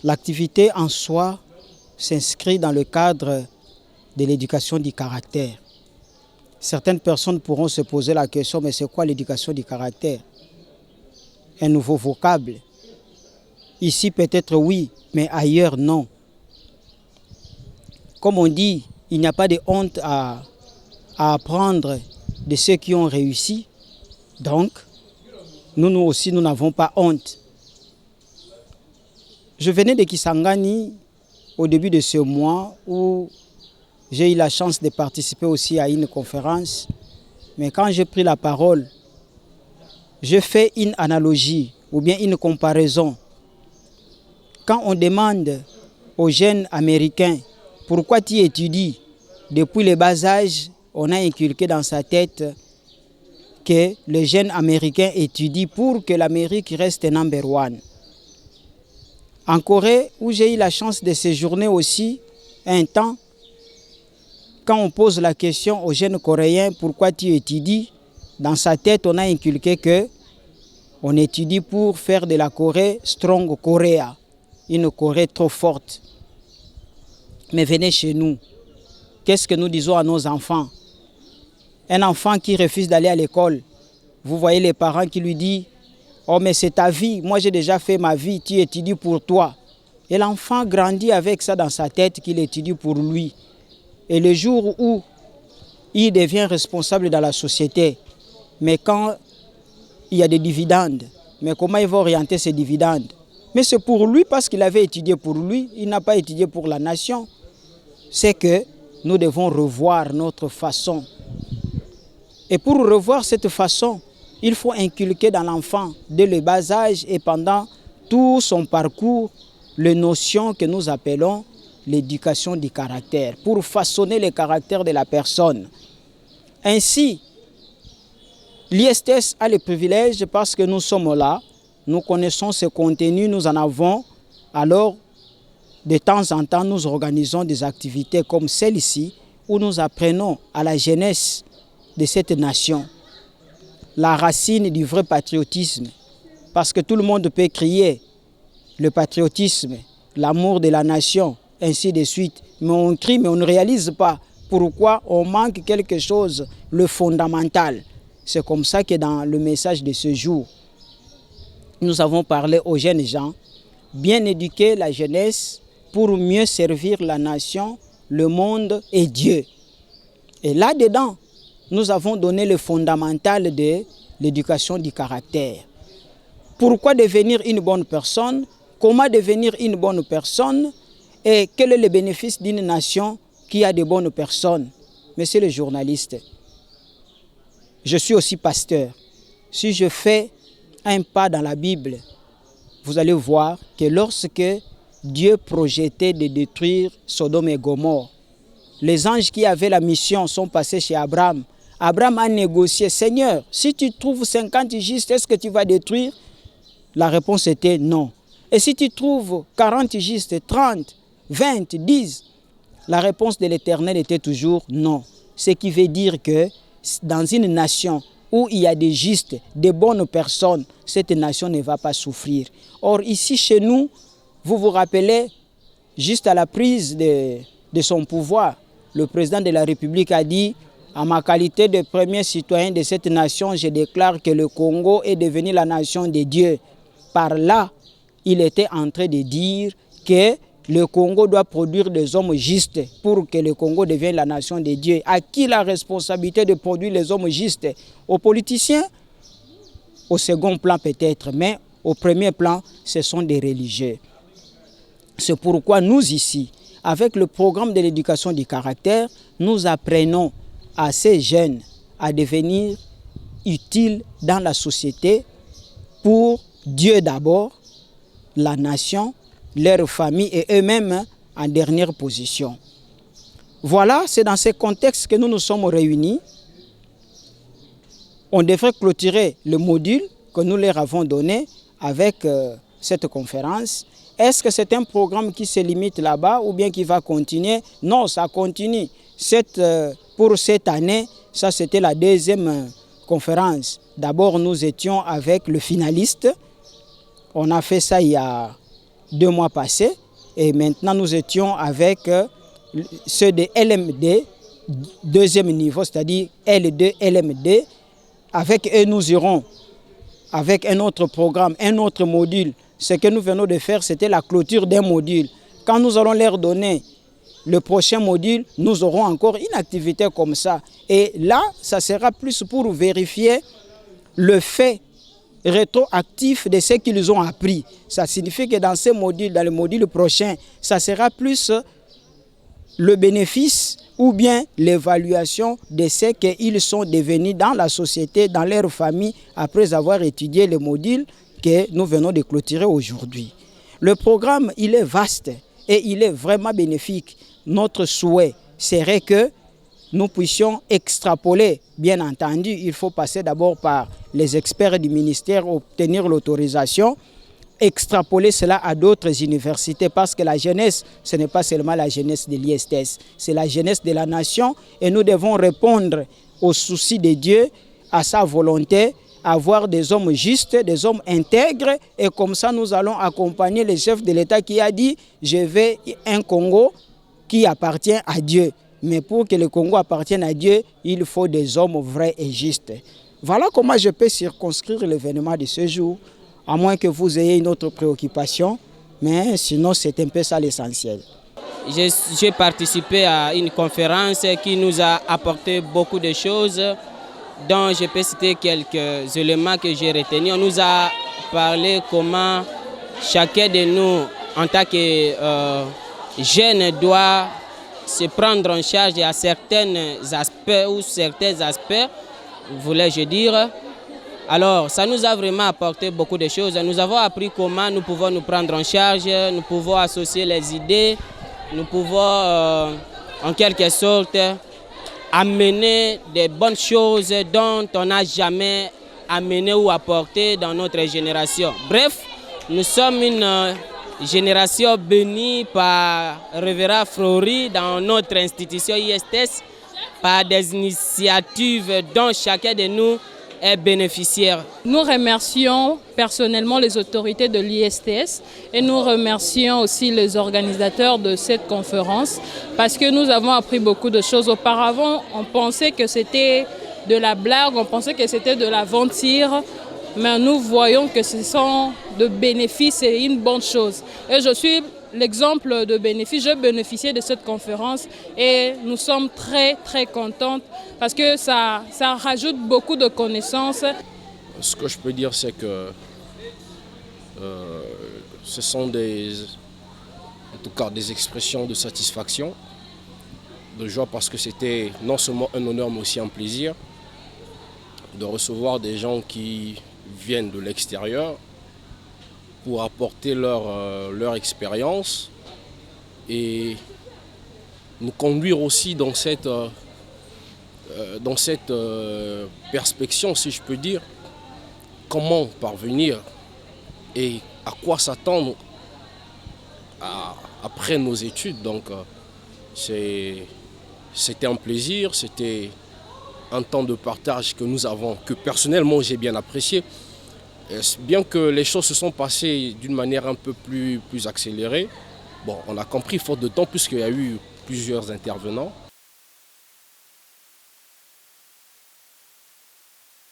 L'activité en soi s'inscrit dans le cadre de l'éducation du caractère. Certaines personnes pourront se poser la question, mais c'est quoi l'éducation du caractère? Un nouveau vocable. Ici peut-être oui, mais ailleurs non. Comme on dit, il n'y a pas de honte à apprendre de ceux qui ont réussi. Donc, nous aussi, nous n'avons pas honte. Je venais de Kisangani au début de ce mois où j'ai eu la chance de participer aussi à une conférence. Mais quand j'ai pris la parole, je fais une analogie ou bien une comparaison. Quand on demande aux jeunes Américains pourquoi tu étudies, depuis le bas âge, on a inculqué dans sa tête que les jeunes Américains étudient pour que l'Amérique reste number one. En Corée, où j'ai eu la chance de séjourner aussi un temps, quand on pose la question aux jeunes Coréens pourquoi tu étudies, dans sa tête, on a inculqué que on étudie pour faire de la Corée strong Korea, une Corée trop forte. Mais venez chez nous. Qu'est-ce que nous disons à nos enfants? Un enfant qui refuse d'aller à l'école, vous voyez les parents qui lui disent « Oh mais c'est ta vie, moi j'ai déjà fait ma vie, tu étudies pour toi. » Et l'enfant grandit avec ça dans sa tête qu'il étudie pour lui. Et le jour où il devient responsable dans la société, mais quand il y a des dividendes, mais comment il va orienter ces dividendes? Mais c'est pour lui parce qu'il avait étudié pour lui, il n'a pas étudié pour la nation. C'est que nous devons revoir notre façon. Et pour revoir cette façon, il faut inculquer dans l'enfant, dès le bas âge et pendant tout son parcours, les notions que nous appelons l'éducation du caractère, pour façonner le caractère de la personne. Ainsi, l'ISTS a le privilège parce que nous sommes là, nous connaissons ce contenu, nous en avons, alors de temps en temps, nous organisons des activités comme celle-ci où nous apprenons à la jeunesse de cette nation la racine du vrai patriotisme. Parce que tout le monde peut crier le patriotisme, l'amour de la nation, ainsi de suite. Mais on crie, mais on ne réalise pas pourquoi on manque quelque chose, le fondamental. C'est comme ça que dans le message de ce jour, nous avons parlé aux jeunes gens, bien éduquer la jeunesse pour mieux servir la nation, le monde et Dieu. Et là-dedans, nous avons donné le fondamental de l'éducation du caractère. Pourquoi devenir une bonne personne? Comment devenir une bonne personne? Et quel est le bénéfice d'une nation qui a de bonnes personnes? Monsieur le journaliste, je suis aussi pasteur. Si je fais un pas dans la Bible, vous allez voir que lorsque Dieu projetait de détruire Sodome et Gomorrhe, les anges qui avaient la mission sont passés chez Abraham. Abraham a négocié, Seigneur, si tu trouves 50 justes, est-ce que tu vas détruire? La réponse était non. Et si tu trouves 40 justes, 30, 20, 10, la réponse de l'Éternel était toujours non. Ce qui veut dire que dans une nation où il y a des justes, des bonnes personnes, cette nation ne va pas souffrir. Or, ici chez nous, vous vous rappelez, juste à la prise de son pouvoir, le président de la République a dit « À ma qualité de premier citoyen de cette nation, je déclare que le Congo est devenu la nation de Dieu. » Par là, il était en train de dire que le Congo doit produire des hommes justes pour que le Congo devienne la nation de Dieu. À qui la responsabilité de produire les hommes justes? Aux politiciens? Au second plan peut-être, mais au premier plan, ce sont des religieux. C'est pourquoi nous ici, avec le programme de l'éducation du caractère, nous apprenons à ces jeunes à devenir utiles dans la société pour Dieu d'abord, la nation, leur famille et eux-mêmes en dernière position. Voilà, c'est dans ce contexte que nous nous sommes réunis. On devrait clôturer le module que nous leur avons donné avec cette conférence. Est-ce que c'est un programme qui se limite là-bas ou bien qui va continuer? Non, ça continue. Pour cette année, ça c'était la deuxième conférence. D'abord, nous étions avec le finaliste. On a fait ça il y a 2 mois passés. Et maintenant, nous étions avec ceux de LMD, deuxième niveau, c'est-à-dire L2, LMD. Avec eux, nous irons avec un autre programme, un autre module. Ce que nous venons de faire, c'était la clôture d'un module. Quand nous allons leur donner le prochain module, nous aurons encore une activité comme ça. Et là, ça sera plus pour vérifier le fait rétroactif de ce qu'ils ont appris. Ça signifie que dans ces modules, dans le module prochain, ça sera plus le bénéfice ou bien l'évaluation de ce qu'ils sont devenus dans la société, dans leur famille, après avoir étudié le module que nous venons de clôturer aujourd'hui. Le programme, il est vaste et il est vraiment bénéfique. Notre souhait serait que nous puissions extrapoler. Bien entendu, il faut passer d'abord par les experts du ministère, obtenir l'autorisation, extrapoler cela à d'autres universités, parce que la jeunesse, ce n'est pas seulement la jeunesse de l'ISTS, c'est la jeunesse de la nation, et nous devons répondre aux soucis de Dieu, à sa volonté, avoir des hommes justes, des hommes intègres, et comme ça nous allons accompagner le chef de l'État qui a dit « Je veux un Congo qui appartient à Dieu ». Mais pour que le Congo appartienne à Dieu, il faut des hommes vrais et justes. Voilà comment je peux circonscrire l'événement de ce jour, à moins que vous ayez une autre préoccupation, mais sinon c'est un peu ça l'essentiel. J'ai participé à une conférence qui nous a apporté beaucoup de choses, dont je peux citer quelques éléments que j'ai retenus. On nous a parlé comment chacun de nous, en tant que jeune, doit se prendre en charge à certains aspects, voulais-je dire. Alors, ça nous a vraiment apporté beaucoup de choses. Nous avons appris comment nous pouvons nous prendre en charge, nous pouvons associer les idées, nous pouvons en quelque sorte amener des bonnes choses dont on n'a jamais amené ou apporté dans notre génération. Bref, nous sommes une génération bénie par Révérend Fleury dans notre institution ISTS, par des initiatives dont chacun de nous est bénéficiaire. Nous remercions personnellement les autorités de l'ISTS et nous remercions aussi les organisateurs de cette conférence parce que nous avons appris beaucoup de choses. Auparavant, on pensait que c'était de la blague, on pensait que c'était de l'aventure, mais nous voyons que ce sont de bénéfices et une bonne chose. Et je suis l'exemple de bénéfice, j'ai bénéficié de cette conférence et nous sommes très très contentes parce que ça rajoute beaucoup de connaissances. Ce que je peux dire, c'est que ce sont en tout cas des expressions de satisfaction, de joie, parce que c'était non seulement un honneur mais aussi un plaisir de recevoir des gens qui viennent de l'extérieur pour apporter leur expérience et nous conduire aussi dans cette perspection, si je peux dire, comment parvenir et à quoi s'attendre après nos études. Donc c'était un plaisir, c'était un temps de partage que personnellement j'ai bien apprécié. Bien que les choses se sont passées d'une manière un peu plus accélérée, bon, on a compris faute de temps puisqu'il y a eu plusieurs intervenants.